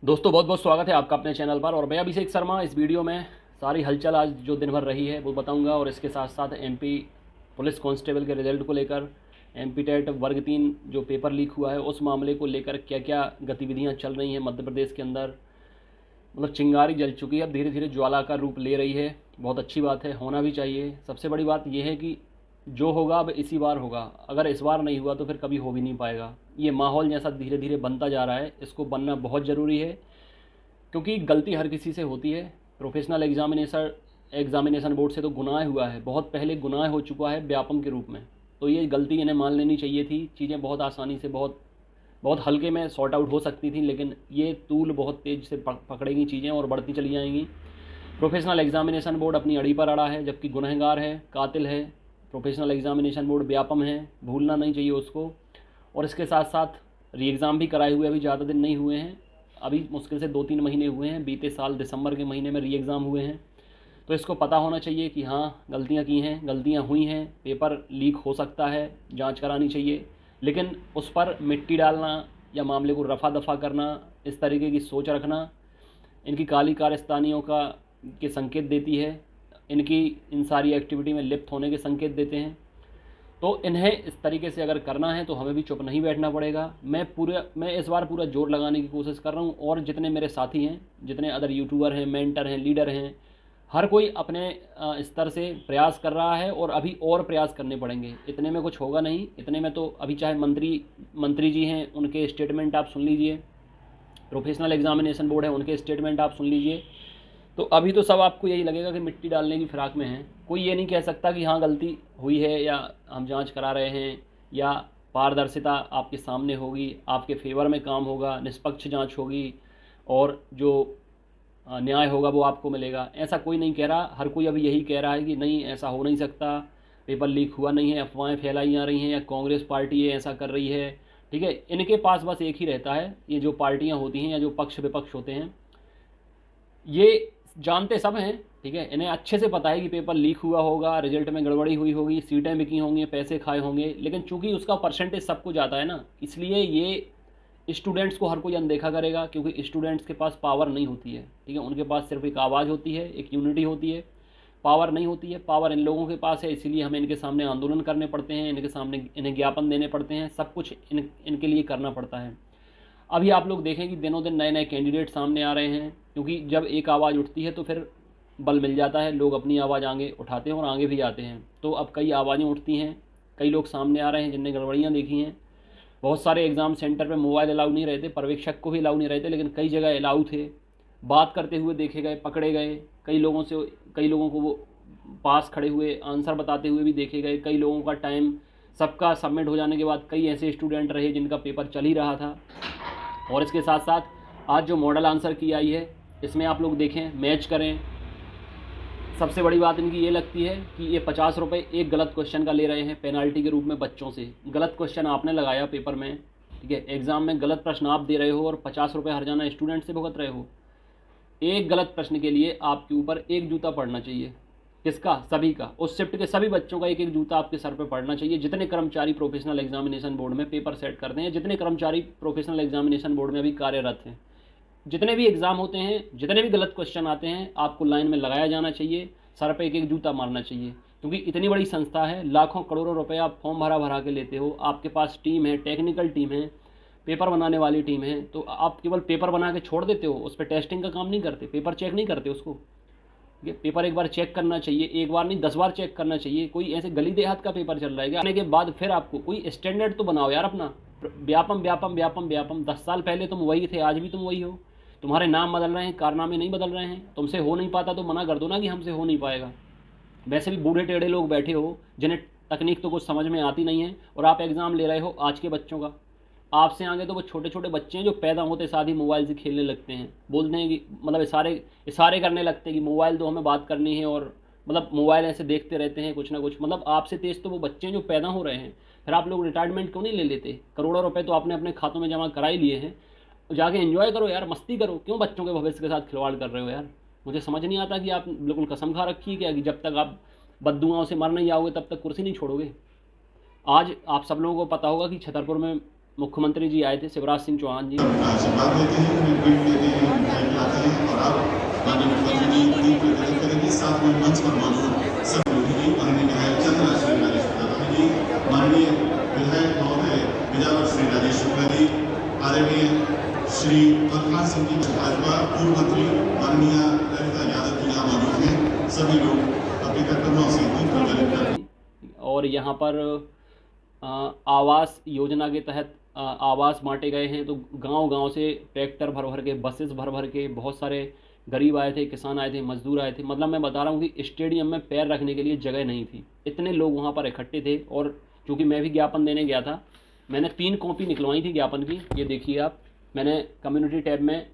दोस्तों बहुत बहुत स्वागत है आपका अपने चैनल पर। और मैं अभिषेक शर्मा इस वीडियो में सारी हलचल आज जो दिन भर रही है वो बताऊंगा, और इसके साथ साथ एमपी पुलिस कांस्टेबल के रिजल्ट को लेकर, एमपी टेट वर्ग 3 जो पेपर लीक हुआ है उस मामले को लेकर क्या क्या गतिविधियां चल रही हैं मध्य प्रदेश के अंदर। मतलब चिंगारी जल चुकी है, अब धीरे धीरे ज्वाला का रूप ले रही है। बहुत अच्छी बात है, होना भी चाहिए। सबसे बड़ी बात यह है कि जो होगा अब इसी बार होगा, अगर इस बार नहीं हुआ तो फिर कभी हो भी नहीं पाएगा। ये माहौल जैसा धीरे धीरे बनता जा रहा है, इसको बनना बहुत ज़रूरी है, क्योंकि गलती हर किसी से होती है। प्रोफेशनल एग्जामिनेशन बोर्ड से तो गुनाह हुआ है, बहुत पहले गुनाह हो चुका है व्यापम के रूप में। तो ये गलती इन्हें मान लेनी चाहिए थी। चीज़ें बहुत आसानी से बहुत बहुत हल्के में सॉर्ट आउट हो सकती थी, लेकिन ये तूल बहुत तेज़ से पकड़ेगी चीज़ें और बढ़ती चली जाएंगी। प्रोफेशनल एग्जामिनेशन बोर्ड अपनी अड़ी पर अड़ा है, जबकि गुनहगार है, कातिल है। प्रोफेशनल एग्जामिनेशन बोर्ड व्यापम है, भूलना नहीं चाहिए उसको। और इसके साथ साथ री एग्ज़ाम भी कराए हुए अभी ज़्यादा दिन नहीं हुए हैं, अभी मुश्किल से 2-3 महीने हुए हैं। बीते साल दिसंबर के महीने में री एग्ज़ाम हुए हैं। तो इसको पता होना चाहिए कि हाँ गलतियाँ की हैं, गलतियाँ हुई हैं, पेपर लीक हो सकता है, जांच करानी चाहिए। लेकिन उस पर मिट्टी डालना या मामले को रफा दफा करना, इस तरीके की सोच रखना इनकी काली कारस्तानियों का के संकेत देती है। इनकी इन सारी एक्टिविटी में लिप्त होने के संकेत देते हैं। तो इन्हें इस तरीके से अगर करना है तो हमें भी चुप नहीं बैठना पड़ेगा। मैं इस बार पूरा जोर लगाने की कोशिश कर रहा हूँ, और जितने मेरे साथी हैं, जितने अदर यूट्यूबर हैं, मेंटर हैं, लीडर हैं, हर कोई अपने स्तर से प्रयास कर रहा है। और अभी और प्रयास करने पड़ेंगे, इतने में कुछ होगा नहीं। इतने में तो अभी चाहे मंत्री जी हैं, उनके स्टेटमेंट आप सुन लीजिए, प्रोफेशनल एग्जामिनेशन बोर्ड है, उनके स्टेटमेंट आप सुन लीजिए। तो अभी तो सब आपको यही लगेगा कि मिट्टी डालने की फिराक में है। कोई ये नहीं कह सकता कि हाँ गलती हुई है, या हम जांच करा रहे हैं, या पारदर्शिता आपके सामने होगी, आपके फेवर में काम होगा, निष्पक्ष जांच होगी, और जो न्याय होगा वो आपको मिलेगा। ऐसा कोई नहीं कह रहा। हर कोई अभी यही कह रहा है कि नहीं, ऐसा हो नहीं सकता, पेपर लीक हुआ नहीं है, अफवाहें फैलाई जा रही हैं, या कांग्रेस पार्टी ये ऐसा कर रही है। ठीक है, इनके पास बस एक ही रहता है, ये जो पार्टियां होती हैं या जो पक्ष विपक्ष होते हैं, ये जानते सब हैं। ठीक है, इन्हें अच्छे से पता है कि पेपर लीक हुआ होगा, रिजल्ट में गड़बड़ी हुई होगी, सीटें बिकी होंगी, पैसे खाए होंगे, लेकिन चूंकि उसका परसेंटेज सबको जाता है ना, इसलिए ये स्टूडेंट्स को हर कोई अनदेखा करेगा, क्योंकि स्टूडेंट्स के पास पावर नहीं होती है। ठीक है, उनके पास सिर्फ एक आवाज़ होती है, एक यूनिटी होती है, पावर नहीं होती है। पावर इन लोगों के पास है, इसीलिए हमें इनके सामने आंदोलन करने पड़ते हैं, इनके सामने इन्हें ज्ञापन देने पड़ते हैं, सब कुछ इनके लिए करना पड़ता है। अभी आप लोग देखें कि दिनों दिन नए नए कैंडिडेट सामने आ रहे हैं, क्योंकि जब एक आवाज़ उठती है तो फिर बल मिल जाता है, लोग अपनी आवाज़ आगे उठाते हैं और आगे भी आते हैं। तो अब कई आवाज़ें उठती हैं, कई लोग सामने आ रहे हैं जिनने गड़बड़ियाँ देखी हैं। बहुत सारे एग्ज़ाम सेंटर पे मोबाइल अलाउ नहीं रहते, पर्यवेक्षक को भी अलाउ नहीं रहते, लेकिन कई जगह अलाउ थे। बात करते हुए देखे गए, पकड़े गए। कई लोगों को वो पास खड़े हुए आंसर बताते हुए भी देखे गए। कई लोगों का टाइम सबका सबमिट हो जाने के बाद कई ऐसे स्टूडेंट रहे जिनका पेपर चल ही रहा था। और इसके साथ साथ आज जो मॉडल आंसर की आई है, इसमें आप लोग देखें, मैच करें। सबसे बड़ी बात इनकी ये लगती है कि ये 50 रुपये एक गलत क्वेश्चन का ले रहे हैं पेनाल्टी के रूप में बच्चों से। गलत क्वेश्चन आपने लगाया पेपर में, ठीक है, एग्ज़ाम में गलत प्रश्न आप दे रहे हो, और 50 रुपये हर जाना स्टूडेंट से भुगत रहे हो। एक गलत प्रश्न के लिए आपके ऊपर एक जूता पड़ना चाहिए। किसका? सभी का। उस शिफ्ट के सभी बच्चों का एक एक जूता आपके सर पे पड़ना चाहिए, जितने कर्मचारी प्रोफेशनल एग्जामिनेशन बोर्ड में पेपर सेट करते हैं, जितने कर्मचारी प्रोफेशनल एग्जामिनेशन बोर्ड में अभी कार्यरत हैं। जितने भी एग्ज़ाम होते हैं, जितने भी गलत क्वेश्चन आते हैं, आपको लाइन में लगाया जाना चाहिए, सर पे एक एक जूता मारना चाहिए। क्योंकि इतनी बड़ी संस्था है, लाखों करोड़ों रुपए आप फॉर्म भरा भरा के लेते हो, आपके पास टीम है, टेक्निकल टीम है, पेपर बनाने वाली टीम है, तो आप केवल पेपर बना के छोड़ देते हो, उस पर टेस्टिंग का काम नहीं करते, पेपर चेक नहीं करते उसको। ये पेपर एक बार चेक करना चाहिए, एक बार नहीं 10 बार चेक करना चाहिए। कोई ऐसे गली देहात का पेपर चल रहा है क्या? आने के बाद फिर आपको कोई स्टैंडर्ड तो बनाओ यार अपना। व्यापम व्यापम व्यापम व्यापम, 10 साल पहले तुम वही थे, आज भी तुम वही हो। तुम्हारे नाम बदल रहे हैं, कारनामे नहीं बदल रहे हैं। तुमसे हो नहीं पाता तो मना कर दो ना कि हमसे हो नहीं पाएगा। वैसे भी बूढ़े टेढ़े लोग बैठे हो जिन्हें तकनीक तो कुछ समझ में आती नहीं है, और आप एग्ज़ाम ले रहे हो आज के बच्चों का। आपसे आगे तो वो छोटे छोटे बच्चे हैं जो पैदा होते साथ ही मोबाइल से खेलने लगते हैं, बोलते हैं कि मतलब इशारे इशारे करने लगते हैं कि मोबाइल दो, हमें बात करनी है, और मतलब मोबाइल ऐसे देखते रहते हैं कुछ ना कुछ। मतलब आपसे तेज़ तो वो बच्चे हैं जो पैदा हो रहे हैं। फिर आप लोग रिटायरमेंट क्यों नहीं ले लेते? करोड़ों रुपए तो आपने अपने खातों में जमा करा ही लिए हैं, जाके एंजॉय करो यार, मस्ती करो। क्यों बच्चों के भविष्य के साथ खिलवाड़ कर रहे हो यार? मुझे समझ नहीं आता कि आप बिल्कुल कसम खा रखी है क्या कि जब तक आप बद्दुआओं से मर नहीं जाओगे तब तक कुर्सी नहीं छोड़ोगे। आज आप सब लोगों को पता होगा कि छतरपुर में मुख्यमंत्री जी आए थे, शिवराज सिंह चौहान जी। आशीर्वाद देते हैं, उन्हें गिफ्ट देते हैं, मिठाई खिलाते हैं और अब माननीय मुख्यमंत्री जी दीप प्रज्वलित करेंगे। साथ में मंच पर मौजूद सब लोगों जी, माननीय विधायक चंद्र श्री राजेश शुक्ला जी, माननीय विधायक महोदय विजावर श्री राजेश शुक्ला जी, आदरणीय श्री प्रहलाद सिंह जी भाजपा पूर्व मंत्री माननीय ललिता यादव जी यहाँ मौजूद हैं। सभी लोग अपने कर्तव्यों से दीप प्रज्वलित कर और यहाँ पर आवास योजना के तहत आवास बांटे गए हैं। तो गांव-गांव से ट्रैक्टर भर भर के, बसेस भर भर के बहुत सारे गरीब आए थे, किसान आए थे, मजदूर आए थे। मतलब मैं बता रहा हूँ कि स्टेडियम में पैर रखने के लिए जगह नहीं थी, इतने लोग वहाँ पर इकट्ठे थे। और चूँकि मैं भी ज्ञापन देने गया था, मैंने 3 कॉपी निकलवाई थी ज्ञापन की। ये देखिए आप, मैंने कम्युनिटी टैब में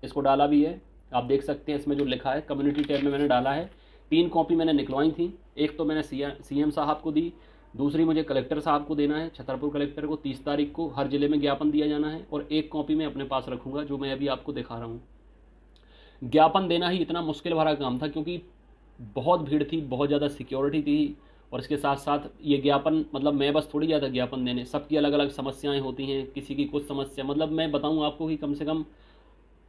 इसको डाला भी है, आप देख सकते हैं इसमें जो लिखा है कम्युनिटी टैब में मैंने डाला है। 3 कॉपी मैंने निकलवाई थी। एक तो मैंने सीएम साहब को दी, दूसरी मुझे कलेक्टर साहब को देना है, छतरपुर कलेक्टर को 30 तारीख को हर ज़िले में ज्ञापन दिया जाना है। और एक कॉपी मैं अपने पास रखूँगा जो मैं अभी आपको दिखा रहा हूँ। ज्ञापन देना ही इतना मुश्किल भरा काम था क्योंकि बहुत भीड़ थी, बहुत ज़्यादा सिक्योरिटी थी। और इसके साथ साथ ये ज्ञापन, मतलब मैं बस थोड़ी जाता ज्ञापन देने, सबकी अलग अलग समस्याएं होती हैं, किसी की कुछ समस्या। मतलब मैं बताऊं आपको कि कम से कम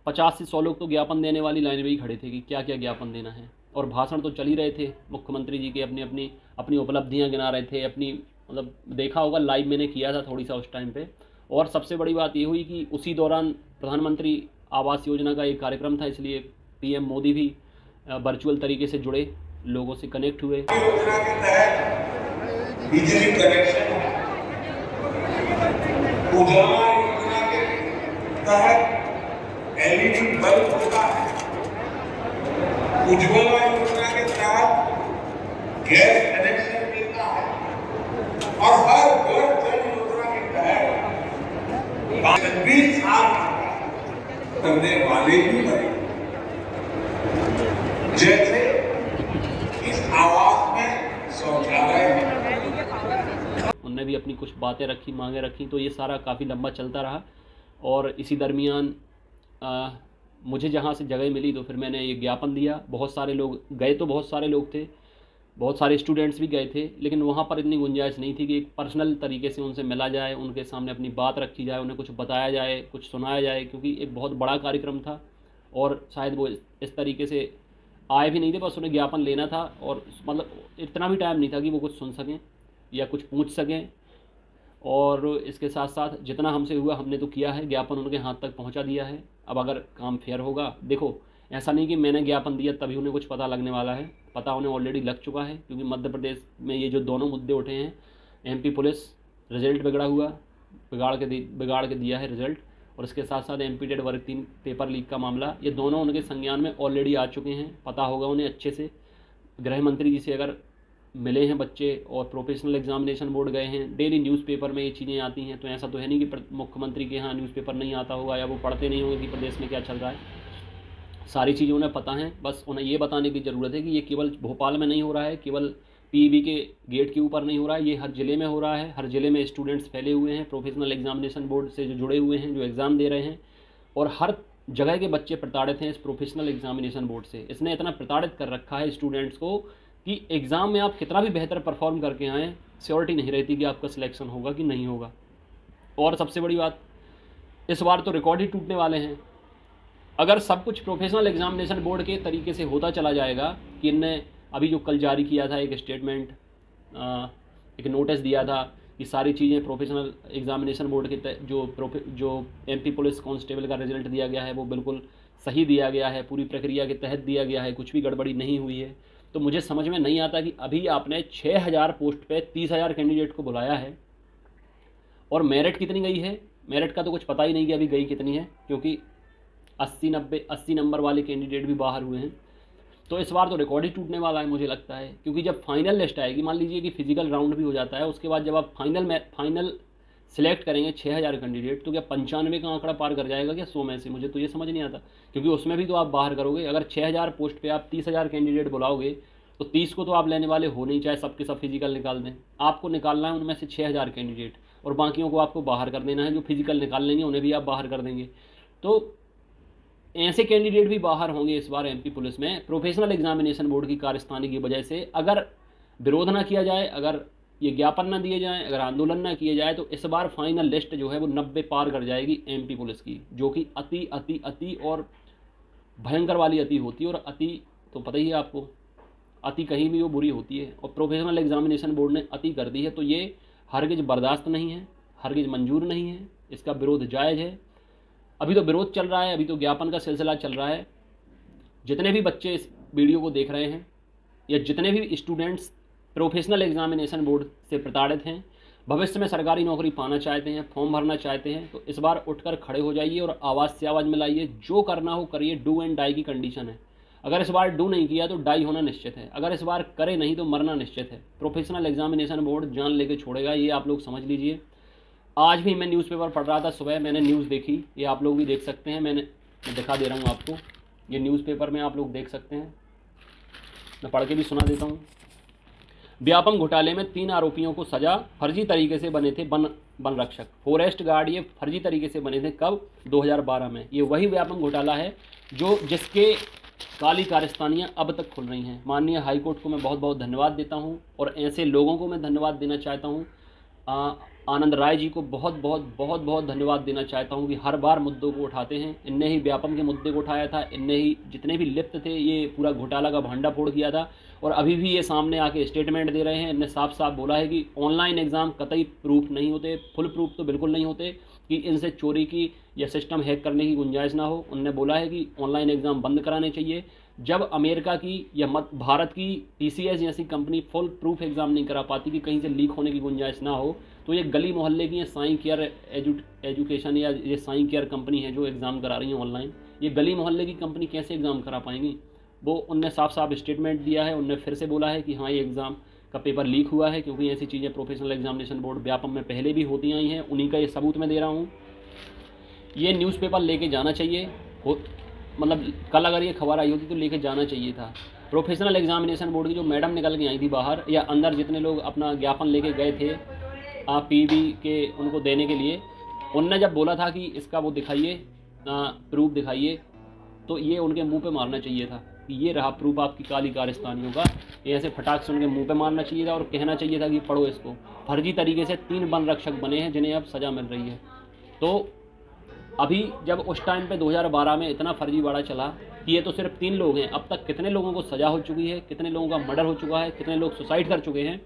50 से 100 लोग तो ज्ञापन देने वाली लाइन में ही खड़े थे कि क्या क्या ज्ञापन देना है। और भाषण तो चल ही रहे थे मुख्यमंत्री जी के, अपनी अपनी अपनी उपलब्धियां गिना रहे थे, अपनी, मतलब देखा होगा लाइव मैंने किया था थोड़ी सा उस टाइम पे। और सबसे बड़ी बात ये हुई कि उसी दौरान प्रधानमंत्री आवास योजना का एक कार्यक्रम था, इसलिए पीएम मोदी भी वर्चुअल तरीके से जुड़े, लोगों से कनेक्ट हुए। योजना के तहत बिजली कनेक्शन, उजाला योजना के तहत एलईडी बल्ब होता है, उज्ज्वला योजना के तहत गैस कनेक्शन मिलता है और हर घर जल योजना के तहत 20 साल करने वाले भी बने। जैसे इस आवास में शौचालय, उनने भी अपनी कुछ बातें रखी, मांगे रखी। तो ये सारा काफ़ी लंबा चलता रहा। और इसी दरमियान मुझे जहाँ से जगह मिली तो फिर मैंने ये ज्ञापन दिया। बहुत सारे लोग गए, तो बहुत सारे लोग थे, बहुत सारे स्टूडेंट्स भी गए थे, लेकिन वहाँ पर इतनी गुंजाइश नहीं थी कि एक पर्सनल तरीके से उनसे मिला जाए, उनके सामने अपनी बात रखी जाए, उन्हें कुछ बताया जाए, कुछ सुनाया जाए, क्योंकि एक बहुत बड़ा कार्यक्रम था। और शायद वो इस तरीके से आए भी नहीं थे, बस उन्हें ज्ञापन लेना था। और मतलब इतना भी टाइम नहीं था कि वो कुछ सुन सकें या कुछ पूछ सकें। और इसके साथ साथ जितना हमसे हुआ हमने तो किया है, ज्ञापन उनके हाथ तक पहुंचा दिया है। अब अगर काम फेयर होगा, देखो ऐसा नहीं कि मैंने ज्ञापन दिया तभी उन्हें कुछ पता लगने वाला है, पता उन्हें ऑलरेडी लग चुका है। क्योंकि मध्य प्रदेश में ये जो दोनों मुद्दे उठे हैं, एमपी पुलिस रिजल्ट बिगड़ा हुआ, बिगाड़ के दिया है रिजल्ट, और इसके साथ साथ एमपी टेट वर्ग 3 पेपर लीक का मामला, ये दोनों उनके संज्ञान में ऑलरेडी आ चुके हैं, पता होगा उन्हें अच्छे से। गृह मंत्री जी से अगर मिले हैं बच्चे और प्रोफेशनल एग्जामिनेशन बोर्ड गए हैं, डेली न्यूज़पेपर में ये चीज़ें आती हैं। तो ऐसा तो है नहीं कि मुख्यमंत्री के यहाँ न्यूज़पेपर नहीं आता होगा या वो पढ़ते नहीं होंगे कि प्रदेश में क्या चल रहा है। सारी चीज़ें उन्हें पता हैं, बस उन्हें ये बताने की ज़रूरत है कि ये केवल भोपाल में नहीं हो रहा है, केवल पीईबी के गेट के ऊपर नहीं हो रहा है, ये हर ज़िले में हो रहा है। हर ज़िले में स्टूडेंट्स फैले हुए हैं, प्रोफेशनल एग्जामिनेशन बोर्ड से जो जुड़े हुए हैं, जो एग्ज़ाम दे रहे हैं। और हर जगह के बच्चे प्रताड़ित हैं इस प्रोफेशनल एग्जामिनेशन बोर्ड से। इसने इतना प्रताड़ित कर रखा है स्टूडेंट्स को कि एग्ज़ाम में आप कितना भी बेहतर परफॉर्म करके आएँ, श्योरिटी नहीं रहती कि आपका सिलेक्शन होगा कि नहीं होगा। और सबसे बड़ी बात, इस बार तो रिकॉर्ड ही टूटने वाले हैं। अगर सब कुछ प्रोफेशनल एग्जामिनेशन बोर्ड के तरीके से होता चला जाएगा कि इनने अभी जो कल जारी किया था एक स्टेटमेंट, एक नोटिस दिया था कि सारी चीज़ें प्रोफेशनल एग्जामिनेशन बोर्ड के जो एमपी पुलिस कांस्टेबल का रिजल्ट दिया गया है वो बिल्कुल सही दिया गया है, पूरी प्रक्रिया के तहत दिया गया है, कुछ भी गड़बड़ी नहीं हुई है। तो मुझे समझ में नहीं आता कि अभी आपने 6000 पोस्ट पे 30,000 कैंडिडेट को बुलाया है और मेरिट कितनी गई है, मेरिट का तो कुछ पता ही नहीं कि अभी गई कितनी है, क्योंकि 80 नंबर वाले कैंडिडेट भी बाहर हुए हैं। तो इस बार तो रिकॉर्ड ही टूटने वाला है मुझे लगता है। क्योंकि जब फाइनल लिस्ट आएगी, मान लीजिए कि फिजिकल राउंड भी हो जाता है, उसके बाद जब आप फाइनल सिलेक्ट करेंगे 6000 कैंडिडेट, तो क्या 95 का आंकड़ा पार कर जाएगा क्या 100 में से? मुझे तो ये समझ नहीं आता, क्योंकि उसमें भी तो आप बाहर करोगे। अगर 6000 पोस्ट पे आप 30,000 कैंडिडेट बुलाओगे तो 30 को तो आप लेने वाले हो नहीं, चाहे सबके सब फिजिकल निकाल दें। आपको निकालना है उनमें से 6000 कैंडिडेट, और बाकियों को आपको बाहर कर देना है। जो फिजिकल निकाल लेंगे उन्हें भी आप बाहर कर देंगे। तो ऐसे कैंडिडेट भी बाहर होंगे इस बार एमपी पुलिस में, प्रोफेशनल एग्जामिनेशन बोर्ड की कार्यस्थानी की वजह से। अगर विरोध ना किया जाए, अगर ये ज्ञापन ना दिए जाएं, अगर आंदोलन ना किए जाए, तो इस बार फाइनल लिस्ट जो है वो 90 पार कर जाएगी एमपी पुलिस की, जो कि अति अति अति और भयंकर वाली अति होती है। और अति तो पता ही है आपको, अति कहीं भी वो बुरी होती है, और प्रोफेशनल एग्जामिनेशन बोर्ड ने अति कर दी है। तो ये हरगिज बर्दाश्त नहीं है, हरगिज मंजूर नहीं है, इसका विरोध जायज़ है। अभी तो विरोध चल रहा है, अभी तो ज्ञापन का सिलसिला चल रहा है। जितने भी बच्चे इस वीडियो को देख रहे हैं, या जितने भी स्टूडेंट्स प्रोफेशनल एग्जामिनेशन बोर्ड से प्रताड़ित हैं, भविष्य में सरकारी नौकरी पाना चाहते हैं, फॉर्म भरना चाहते हैं, तो इस बार उठकर खड़े हो जाइए और आवाज़ से आवाज़ मिलाइए। जो करना हो करिए, डू एंड डाई की कंडीशन है। अगर इस बार डू नहीं किया तो डाई होना निश्चित है, अगर इस बार करे नहीं तो मरना निश्चित है। प्रोफेशनल एग्जामिनेशन बोर्ड जान लेके छोड़ेगा, ये आप लोग समझ लीजिए। आज भी मैं न्यूज़पेपर पढ़ रहा था, सुबह मैंने न्यूज़ देखी, ये आप लोग भी देख सकते हैं, मैं दिखा दे रहा हूँ आपको, ये न्यूज़पेपर में आप लोग देख सकते हैं, मैं पढ़ के भी सुना देता हूँ। व्यापम घोटाले में 3 आरोपियों को सजा, फर्जी तरीके से बने थे वन रक्षक, फॉरेस्ट गार्ड। ये फर्जी तरीके से बने थे कब? 2012 में। ये वही व्यापम घोटाला है जिसके काली कारस्तानियाँ अब तक खुल रही हैं। माननीय हाईकोर्ट को मैं बहुत बहुत धन्यवाद देता हूँ, और ऐसे लोगों को मैं धन्यवाद देना चाहता हूँ। आनंद राय जी को बहुत बहुत धन्यवाद देना चाहता हूँ कि हर बार मुद्दों को उठाते हैं। इनने ही व्यापम के मुद्दे को उठाया था, इनने ही जितने भी लिप्त थे ये पूरा घोटाला का भंडाफोड़ किया था, और अभी भी ये सामने आके स्टेटमेंट दे रहे हैं। इनने साफ साफ बोला है कि ऑनलाइन एग्ज़ाम कतई प्रूफ नहीं होते, फुल प्रूफ तो बिल्कुल नहीं होते, कि इनसे चोरी की या सिस्टम हैक करने की गुंजाइश ना हो। उनने बोला है कि ऑनलाइन एग्ज़ाम बंद कराने चाहिए। जब अमेरिका की या भारत की टीसीएस जैसी कंपनी फुल प्रूफ एग्ज़ाम नहीं करा पाती कि कहीं से लीक होने की गुंजाइश ना हो, तो ये गली मोहल्ले की साई केयर एजुकेशन या ये साई केयर कंपनी है जो एग्ज़ाम करा रही है ऑनलाइन, ये गली मोहल्ले की कंपनी कैसे एग्ज़ाम करा पाएंगी? वो उनने साफ साफ स्टेटमेंट दिया है। उनने फिर से बोला है कि हाँ, ये एग्ज़ाम का पेपर लीक हुआ है, क्योंकि ऐसी चीज़ें प्रोफेशनल एग्जामिनेशन बोर्ड व्यापम में पहले भी होती आई हैं। उन्हीं का ये सबूत मैं दे रहा हूँ। ये न्यूज़पेपर लेके जाना चाहिए, मतलब कल अगर ये खबर आई होती तो लेके जाना चाहिए था। प्रोफेशनल एग्जामिनेशन बोर्ड की जो मैडम निकल के आई थी बाहर, या अंदर जितने लोग अपना ज्ञापन लेके गए थे पीवी के उनको देने के लिए, उनने जब बोला था कि इसका वो दिखाइए, प्रूफ दिखाइए, तो ये उनके मुंह पे मारना चाहिए था कि ये रहा प्रूफ आपकी काली कारस्तानियों का। ये ऐसे फटाक से उनके मुंह पे मारना चाहिए था और कहना चाहिए था कि पढ़ो इसको। फर्जी तरीके से 3 वन रक्षक बने हैं जिन्हें अब सज़ा मिल रही है। तो अभी जब उस टाइम पे 2012 में इतना फर्जीवाड़ा चला कि ये तो सिर्फ 3 लोग हैं, अब तक कितने लोगों को सज़ा हो चुकी है, कितने लोगों का मर्डर हो चुका है, कितने लोग सुसाइड कर चुके हैं,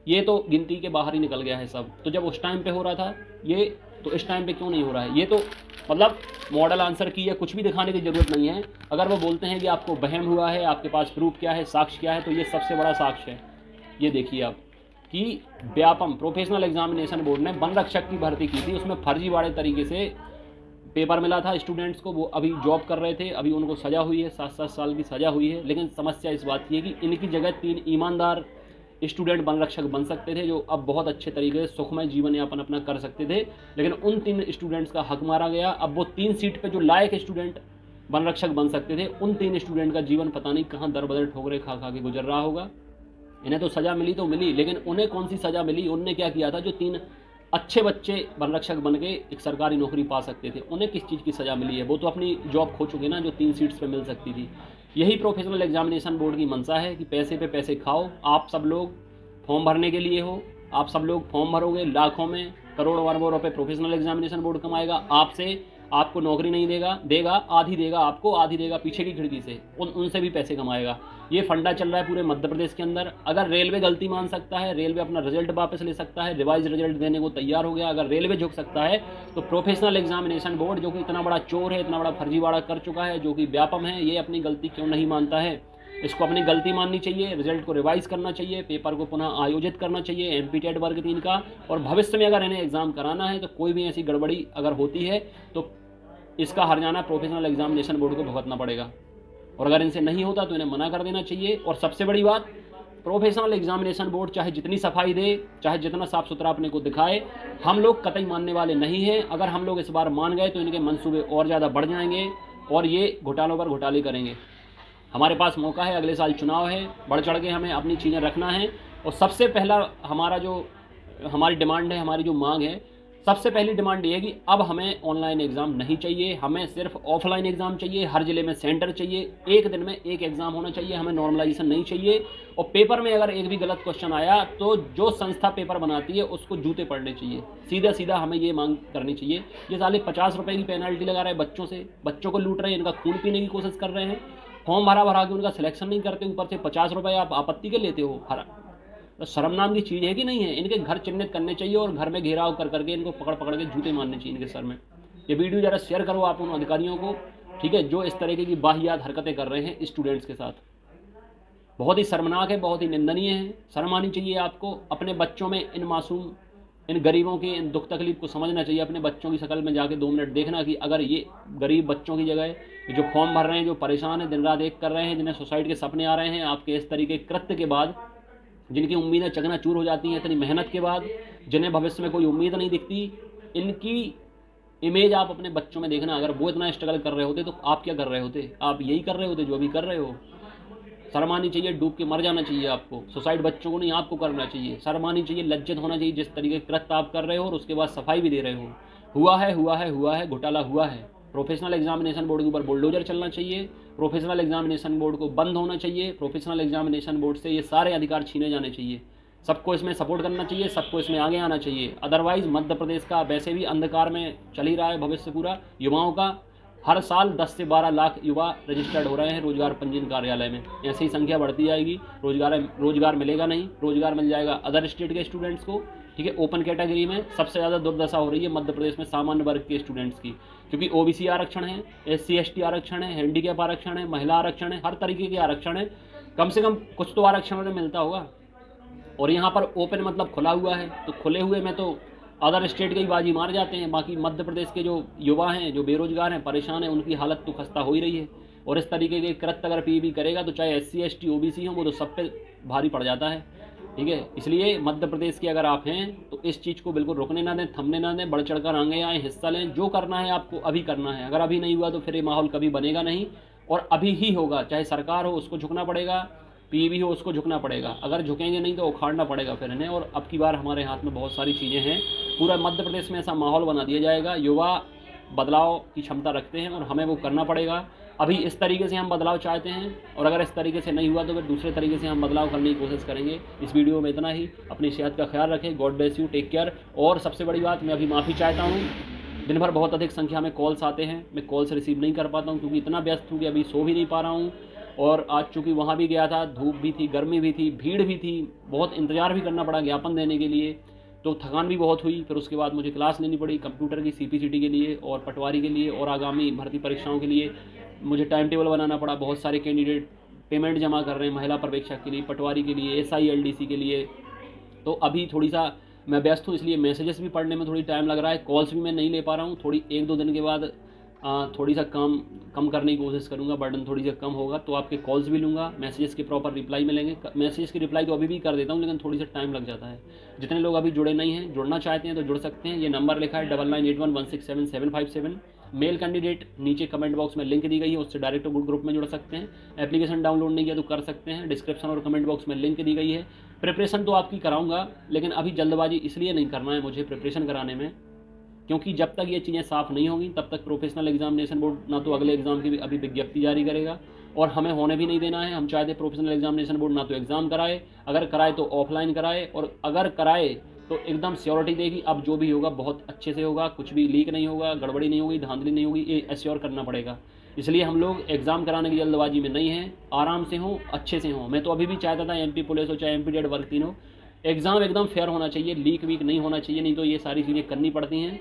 ये तो गिनती के बाहर ही निकल गया है सब। तो जब उस टाइम पे हो रहा था ये, तो इस टाइम पे क्यों नहीं हो रहा है? ये तो मतलब मॉडल आंसर की या कुछ भी दिखाने की ज़रूरत नहीं है। अगर वो बोलते हैं कि आपको वहम हुआ है, आपके पास प्रूफ क्या है, साक्ष्य क्या है, तो ये सबसे बड़ा साक्ष्य है। ये देखिए आप कि व्यापम प्रोफेशनल एग्जामिनेशन बोर्ड ने वन रक्षक की भर्ती की थी, उसमें फर्जीवाड़े तरीके से पेपर मिला था स्टूडेंट्स को। वो अभी जॉब कर रहे थे, अभी उनको सज़ा हुई है, 7-7 साल की सज़ा हुई है। लेकिन समस्या इस बात की है कि इनकी जगह 3 ईमानदार स्टूडेंट वन रक्षक बन सकते थे, जो अब बहुत अच्छे तरीके से सुखमय जीवन यापन अपना कर सकते थे। लेकिन उन 3 स्टूडेंट्स का हक मारा गया। अब वो 3 सीट पे जो लायक स्टूडेंट वन रक्षक बन सकते थे, उन 3 स्टूडेंट का जीवन पता नहीं कहाँ दर बदर ठोकरे खा खा के गुजर रहा होगा। इन्हें तो सज़ा मिली तो मिली, लेकिन उन्हें कौन सी सज़ा मिली? उनने क्या किया था? जो 3 अच्छे बच्चे वन रक्षक बन के एक सरकारी नौकरी पा सकते थे, उन्हें किस चीज़ की सज़ा मिली है? वो तो अपनी जॉब खो चुके ना, जो 3 सीट्स पे मिल सकती थी। यही प्रोफेशनल एग्जामिनेशन बोर्ड की मंशा है कि पैसे पे पैसे खाओ। आप सब लोग फॉर्म भरने के लिए हो, आप सब लोग फॉर्म भरोगे, लाखों में करोड़ों अरबों रुपए प्रोफेशनल एग्जामिनेशन बोर्ड कमाएगा आपसे, आपको नौकरी नहीं देगा, आधी देगा आपको, आधी देगा पीछे की खिड़की से, उनसे भी पैसे कमाएगा। ये फंडा चल रहा है पूरे मध्य प्रदेश के अंदर। अगर रेलवे गलती मान सकता है, रेलवे अपना रिजल्ट वापस ले सकता है, रिवाइज रिजल्ट देने को तैयार हो गया, अगर रेलवे झुक सकता है, तो प्रोफेशनल एग्जामिनेशन बोर्ड जो कि इतना बड़ा चोर है, इतना बड़ा फर्जीवाड़ा कर चुका है, जो कि व्यापम है, ये अपनी गलती क्यों नहीं मानता है? इसको अपनी गलती माननी चाहिए, रिजल्ट को रिवाइज करना चाहिए, पेपर को पुनः आयोजित करना चाहिए एमपी टेट वर्ग 3 का। और भविष्य में अगर इन्हें एग्ज़ाम कराना है तो कोई भी ऐसी गड़बड़ी अगर होती है तो इसका हर्जाना प्रोफेशनल एग्जामिनेशन बोर्ड को भुगतना पड़ेगा। और अगर इनसे नहीं होता तो इन्हें मना कर देना चाहिए। और सबसे बड़ी बात, प्रोफेशनल एग्जामिनेशन बोर्ड चाहे जितनी सफाई दे, चाहे जितना साफ सुथरा अपने को दिखाए, हम लोग कतई मानने वाले नहीं हैं। अगर हम लोग इस बार मान गए तो इनके मंसूबे और ज़्यादा बढ़ जाएंगे और ये घोटालों पर घोटाले करेंगे। हमारे पास मौका है, अगले साल चुनाव है, बढ़ चढ़ के हमें अपनी चीज़ें रखना है। और सबसे पहला हमारी डिमांड है, हमारी जो मांग है, सबसे पहली डिमांड ये है कि अब हमें ऑनलाइन एग्ज़ाम नहीं चाहिए, हमें सिर्फ ऑफलाइन एग्ज़ाम चाहिए, हर ज़िले में सेंटर चाहिए, एक दिन में एक एग्ज़ाम होना चाहिए, हमें नॉर्मलाइजेशन नहीं चाहिए। और पेपर में अगर एक भी गलत क्वेश्चन आया तो जो संस्था पेपर बनाती है उसको जूते पड़ने चाहिए, सीधा सीधा हमें ये मांग करनी चाहिए। ये साले 50 रुपये की पेनल्टी लगा रहे हैं बच्चों से, बच्चों को लूट रहे हैं, इनका खून पीने की कोशिश कर रहे हैं, फॉर्म भरा के उनका सिलेक्शन नहीं करते, ऊपर से 50 रुपये आप आपत्ति के लेते हो। तो शर्म नाम की चीज़ है कि नहीं है? इनके घर चिन्हित करने चाहिए और घर में घेराव कर करके इनको पकड़ के जूते मारने चाहिए इनके सर में। ये वीडियो ज़रा शेयर करो आप उन अधिकारियों को, ठीक है, जो इस तरीके की वाहियात हरकतें कर रहे हैं स्टूडेंट्स के साथ। बहुत ही शर्मनाक है, बहुत ही निंदनीय है। शर्म आनी चाहिए आपको। अपने बच्चों में इन मासूम, इन गरीबों के इन दुख तकलीफ को समझना चाहिए। अपने बच्चों की शक्ल में जाके 2 मिनट देखना कि अगर ये गरीब बच्चों की जगह जो फॉर्म भर रहे हैं, जो परेशान हैं, दिन रात एक कर रहे हैं, जिन्हें सुसाइड के सपने आ रहे हैं आपके इस तरीके कृत्य के बाद, जिनकी उम्मीदें चकनाचूर हो जाती हैं इतनी मेहनत के बाद, जिन्हें भविष्य में कोई उम्मीद नहीं दिखती, इनकी इमेज आप अपने बच्चों में देखना। अगर वो इतना स्ट्रगल कर रहे होते तो आप क्या कर रहे होते? आप यही कर रहे होते जो अभी कर रहे हो। शर्म आनी चाहिए, डूब के मर जाना चाहिए आपको। सुसाइड बच्चों को नहीं, आपको करना चाहिए। शर्म आनी चाहिए, लज्जित होना चाहिए जिस तरीके के कृत्य आप कर रहे हो और उसके बाद सफाई भी दे रहे हो। हुआ है, घोटाला हुआ है। प्रोफेशनल एग्जामिनेशन बोर्ड के ऊपर बुलडोजर चलना चाहिए, प्रोफेशनल एग्जामिनेशन बोर्ड को बंद होना चाहिए, प्रोफेशनल एग्जामिनेशन बोर्ड से ये सारे अधिकार छीने जाने चाहिए। सबको इसमें सपोर्ट करना चाहिए, सबको इसमें आगे आना चाहिए। अदरवाइज़ मध्य प्रदेश का वैसे भी अंधकार में चल ही रहा है भविष्य पूरा युवाओं का। हर साल 10 से 12 लाख युवा रजिस्टर्ड हो रहे हैं रोजगार पंजीयन कार्यालय में। ऐसी ही संख्या बढ़ती जाएगी, रोजगार मिलेगा नहीं। रोजगार मिल जाएगा अदर स्टेट के स्टूडेंट्स को, ठीक है। ओपन कैटेगरी में सबसे ज़्यादा दुर्दशा हो रही है मध्य प्रदेश में सामान्य वर्ग के स्टूडेंट्स की, क्योंकि ओबीसी आरक्षण है, SC ST आरक्षण है, हैंडीकैप आरक्षण है, महिला आरक्षण है, हर तरीके के आरक्षण है। कम से कम कुछ तो आरक्षण उन्हें मिलता होगा। और यहाँ पर ओपन मतलब खुला हुआ है, तो खुले हुए में तो अदर स्टेट के ही बाजी मार जाते हैं। बाकी मध्य प्रदेश के जो युवा हैं, जो बेरोजगार हैं, परेशान हैं, उनकी हालत तो खस्ता हो ही रही है। और इस तरीके के कृत्य अगर PB करेगा तो चाहे SC ST OBC हो, वो तो सब पे भारी पड़ जाता है, ठीक है। इसलिए मध्य प्रदेश के अगर आप हैं तो इस चीज़ को बिल्कुल रुकने ना दें, थमने ना दें, बढ़ चढ़कर आगे आएँ, हिस्सा लें। जो करना है आपको अभी करना है। अगर अभी नहीं हुआ तो फिर ये माहौल कभी बनेगा नहीं, और अभी ही होगा। चाहे सरकार हो उसको झुकना पड़ेगा, PB हो उसको झुकना पड़ेगा। अगर झुकेंगे नहीं तो उखाड़ना पड़ेगा फिर इन्हें। और अब की बार हमारे हाथ में बहुत सारी चीज़ें हैं। पूरा मध्य प्रदेश में ऐसा माहौल बना दिया जाएगा। युवा बदलाव की क्षमता रखते हैं और हमें वो करना पड़ेगा। अभी इस तरीके से हम बदलाव चाहते हैं, और अगर इस तरीके से नहीं हुआ तो फिर दूसरे तरीके से हम बदलाव करने की कोशिश करेंगे। इस वीडियो में इतना ही। अपनी सेहत का ख्याल रखें। God bless you, take care. और सबसे बड़ी बात, मैं अभी माफ़ी चाहता हूँ। दिन भर बहुत अधिक संख्या में कॉल्स आते हैं, मैं कॉल्स रिसीव नहीं कर पाता हूँ क्योंकि इतना व्यस्त हूँ कि अभी सो भी नहीं पा रहा हूँ। और आज चूँकि वहाँ भी गया था, धूप भी थी, गर्मी भी थी, भीड़ भी थी, बहुत इंतज़ार भी करना पड़ा ज्ञापन देने के लिए, तो थकान भी बहुत हुई। फिर उसके बाद मुझे क्लास लेनी पड़ी कंप्यूटर की, CPCT के लिए और पटवारी के लिए और आगामी भर्ती परीक्षाओं के लिए। मुझे टाइम टेबल बनाना पड़ा। बहुत सारे कैंडिडेट पेमेंट जमा कर रहे हैं महिला पर्यवेक्षक के लिए, पटवारी के लिए, SI LDC के लिए। तो अभी थोड़ी सा मैं व्यस्त हूँ, इसलिए मैसेजेस भी पढ़ने में थोड़ी टाइम लग रहा है। कॉल्स भी मैं नहीं ले पा रहा हूँ। थोड़ी 1-2 दिन के बाद थोड़ी सा काम कम करने की कोशिश करूँगा, बर्डन थोड़ी सा कम होगा तो आपके कॉल्स भी लूँगा, मैसेजेस के प्रॉपर रिप्लाई मिलेंगे। मैसेजेस की रिप्लाई तो अभी भी कर देता हूँ, लेकिन थोड़ी सा टाइम लग जाता है। जितने लोग अभी जुड़े नहीं हैं, जुड़ना चाहते हैं तो जुड़ सकते हैं। ये नंबर लिखा है 9981167757। मेल कैंडिडेट नीचे कमेंट बॉक्स में लिंक दी गई है, उससे डायरेक्ट ग्रुप में जुड़ सकते हैं। एप्लीकेशन डाउनलोड नहीं किया तो कर सकते हैं, डिस्क्रिप्शन और कमेंट बॉक्स में लिंक दी गई है। प्रिपरेशन तो आपकी कराऊंगा, लेकिन अभी जल्दबाजी इसलिए नहीं करना है मुझे प्रिपरेशन कराने में, क्योंकि जब तक ये चीज़ें साफ़ नहीं होंगी तब तक प्रोफेशनल एग्जामिनेशन बोर्ड ना तो अगले एग्ज़ाम की अभी विज्ञप्ति जारी करेगा और हमें होने भी नहीं देना है। हम चाहते प्रोफेशनल एग्जामिनेशन बोर्ड ना तो एग्ज़ाम कराए, अगर कराए तो ऑफलाइन कराए, और अगर कराए तो एकदम श्योरिटी देगी अब जो भी होगा बहुत अच्छे से होगा, कुछ भी लीक नहीं होगा, गड़बड़ी नहीं होगी, धांधली नहीं होगी, ये एश्योर करना पड़ेगा। इसलिए हम लोग एग्ज़ाम कराने की जल्दबाजी में नहीं हैं, आराम से हों, अच्छे से हों। मैं तो अभी भी चाहता था MP पुलिस हो चाहे MP टेट वर्ग 3 हो, एग्ज़ाम एकदम फेयर होना चाहिए, लीक वीक नहीं होना चाहिए, नहीं तो ये सारी चीज़ें करनी पड़ती हैं।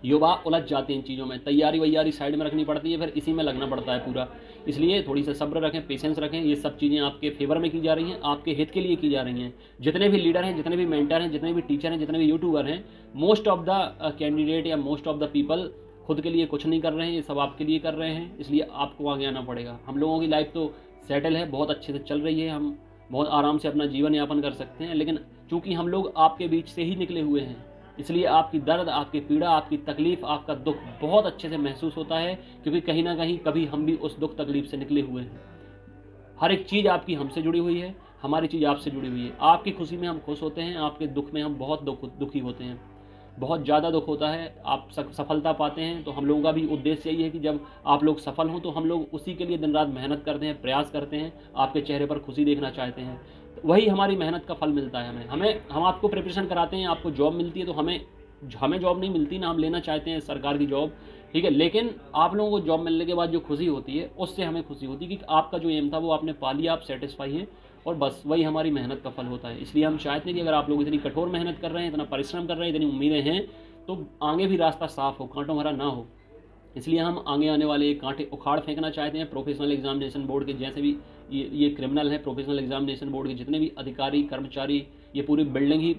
युवा उलझ जाते हैं इन चीज़ों में, तैयारी वैयारी साइड में रखनी पड़ती है, फिर इसी में लगना पड़ता है पूरा। इसलिए थोड़ी सा सब्र रखें, पेशेंस रखें। ये सब चीज़ें आपके फेवर में की जा रही हैं, आपके हित के लिए की जा रही हैं। जितने भी लीडर हैं, जितने भी मेंटर हैं, जितने भी टीचर हैं, जितने भी यूट्यूबर हैं, मोस्ट ऑफ द कैंडिडेट या मोस्ट ऑफ द पीपल खुद के लिए कुछ नहीं कर रहे हैं, ये सब आपके लिए कर रहे हैं। इसलिए आपको आगे आना पड़ेगा। हम लोगों की लाइफ तो सेटल है, बहुत अच्छे से चल रही है, हम बहुत आराम से अपना जीवन यापन कर सकते हैं, लेकिन चूँकि हम लोग आपके बीच से ही निकले हुए हैं, इसलिए आपकी दर्द, आपकी पीड़ा, आपकी तकलीफ़, आपका दुख बहुत अच्छे से महसूस होता है, क्योंकि कहीं ना कहीं कभी हम भी उस दुख तकलीफ़ से निकले हुए हैं। हर एक चीज़ आपकी हमसे जुड़ी हुई है, हमारी चीज़ आपसे जुड़ी हुई है। आपकी खुशी में हम खुश होते हैं, आपके दुख में हम बहुत दुखी होते हैं। बहुत ज़्यादा दुख होता है। आप सफलता पाते हैं तो हम लोगों का भी उद्देश्य यही है कि जब आप लोग सफल हों तो हम लोग उसी के लिए दिन रात मेहनत करते हैं, प्रयास करते हैं, आपके चेहरे पर खुशी देखना चाहते हैं। वही हमारी मेहनत का फल मिलता है हमें। हम आपको प्रिपरेशन कराते हैं, आपको जॉब मिलती है तो हमें जॉब नहीं मिलती ना, हम लेना चाहते हैं सरकार की जॉब, ठीक है, लेकिन आप लोगों को जॉब मिलने के बाद जो खुशी होती है उससे हमें खुशी होती है कि आपका जो एम था वो आपने पा लिया, आप सेटिस्फाई हैं, और बस वही हमारी मेहनत का फल होता है। इसलिए हम चाहते हैं कि अगर आप लोग इतनी कठोर मेहनत कर रहे हैं, इतना परिश्रम कर रहे हैं, इतनी उम्मीदें हैं, तो आगे भी रास्ता साफ हो, कांटों भरा ना हो। इसलिए हम आगे आने वाले कांटे उखाड़ फेंकना चाहते हैं। प्रोफेशनल एग्जामिनेशन बोर्ड के जैसे भी ये क्रिमिनल है, प्रोफेशनल एग्जामिनेशन बोर्ड के जितने भी अधिकारी कर्मचारी, ये पूरी बिल्डिंग ही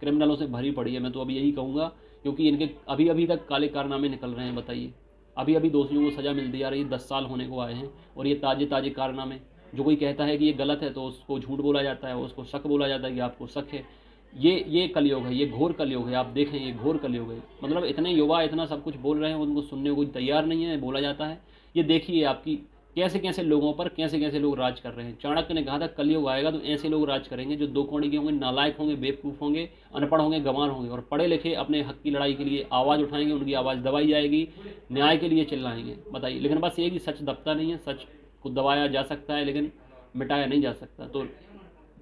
क्रिमिनलों से भरी पड़ी है। मैं तो अभी यही कहूँगा, क्योंकि इनके अभी अभी तक काले कारनामे निकल रहे हैं। बताइए, अभी अभी दोषियों को सज़ा मिलती जा रही है, 10 साल होने को आए हैं, और ये ताज़े ताज़े कारनामे। जो कोई कहता है कि ये गलत है तो उसको झूठ बोला जाता है, उसको शक बोला जाता है कि आपको शक है। ये कलयुग है, ये घोर कलयुग है। आप देखें, ये घोर कलयुग है। मतलब इतने युवा इतना सब कुछ बोल रहे हैं, उनको सुनने को कोई तैयार नहीं है, बोला जाता है। ये देखिए आपकी कैसे कैसे लोगों पर कैसे कैसे लोग राज कर रहे हैं। चाणक्य ने कहा था कलयुग आएगा तो ऐसे लोग राज करेंगे जो दो कौड़ी के होंगे, नालायक होंगे, बेवकूफ़ होंगे, अनपढ़ होंगे, गंवार होंगे, और पढ़े लिखे अपने हक की लड़ाई के लिए आवाज़ उठाएंगे, उनकी आवाज़ दबाई जाएगी, न्याय के लिए चिल्लाएंगे। बताइए, लेकिन बस ये कि सच दबता नहीं है। सच को दबाया जा सकता है लेकिन मिटाया नहीं जा सकता। तो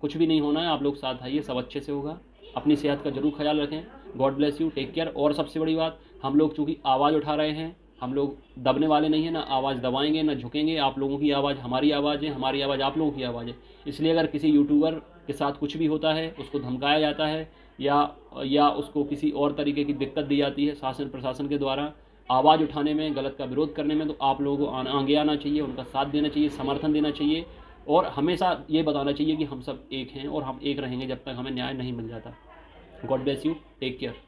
कुछ भी नहीं होना है, आप लोग साथ आइए, सब अच्छे से होगा। अपनी सेहत का जरूर ख्याल रखें। God bless you, take care. और सबसे बड़ी बात, हम लोग चूँकि आवाज़ उठा रहे हैं, हम लोग दबने वाले नहीं हैं, ना आवाज़ दबाएंगे ना झुकेंगे। आप लोगों की आवाज़ हमारी आवाज़ है, हमारी आवाज़ आप लोगों की आवाज़ है। इसलिए अगर किसी यूट्यूबर के साथ कुछ भी होता है, उसको धमकाया जाता है या उसको किसी और तरीके की दिक्कत दी जाती है शासन प्रशासन के द्वारा आवाज़ उठाने में, गलत का विरोध करने में, तो आप लोगों को आगे आना चाहिए, उनका साथ देना चाहिए, समर्थन देना चाहिए, और हमेशा ये बताना चाहिए कि हम सब एक हैं और हम एक रहेंगे जब तक हमें न्याय नहीं मिल जाता। God bless you, take care.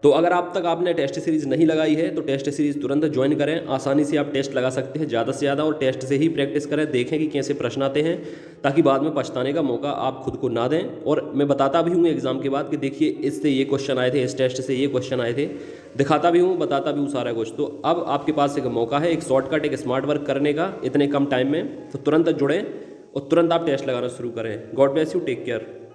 तो अगर आप तक आपने टेस्ट सीरीज़ नहीं लगाई है तो टेस्ट सीरीज़ तुरंत ज्वाइन करें। आसानी से आप टेस्ट लगा सकते हैं ज़्यादा से ज़्यादा, और टेस्ट से ही प्रैक्टिस करें, देखें कि कैसे प्रश्न आते हैं, ताकि बाद में पछताने का मौका आप खुद को ना दें। और मैं बताता भी हूँ एग्ज़ाम के बाद कि देखिए इससे ये क्वेश्चन आए थे, इस टेस्ट से ये क्वेश्चन आए थे, दिखाता भी हूँ, बताता भी हूँ सारा कुछ। तो अब आपके पास एक मौका है, एक शॉर्टकट, एक स्मार्ट वर्क करने का इतने कम टाइम में। तो तुरंत जुड़ें और तुरंत आप टेस्ट लगाना शुरू करें। God bless you, take care.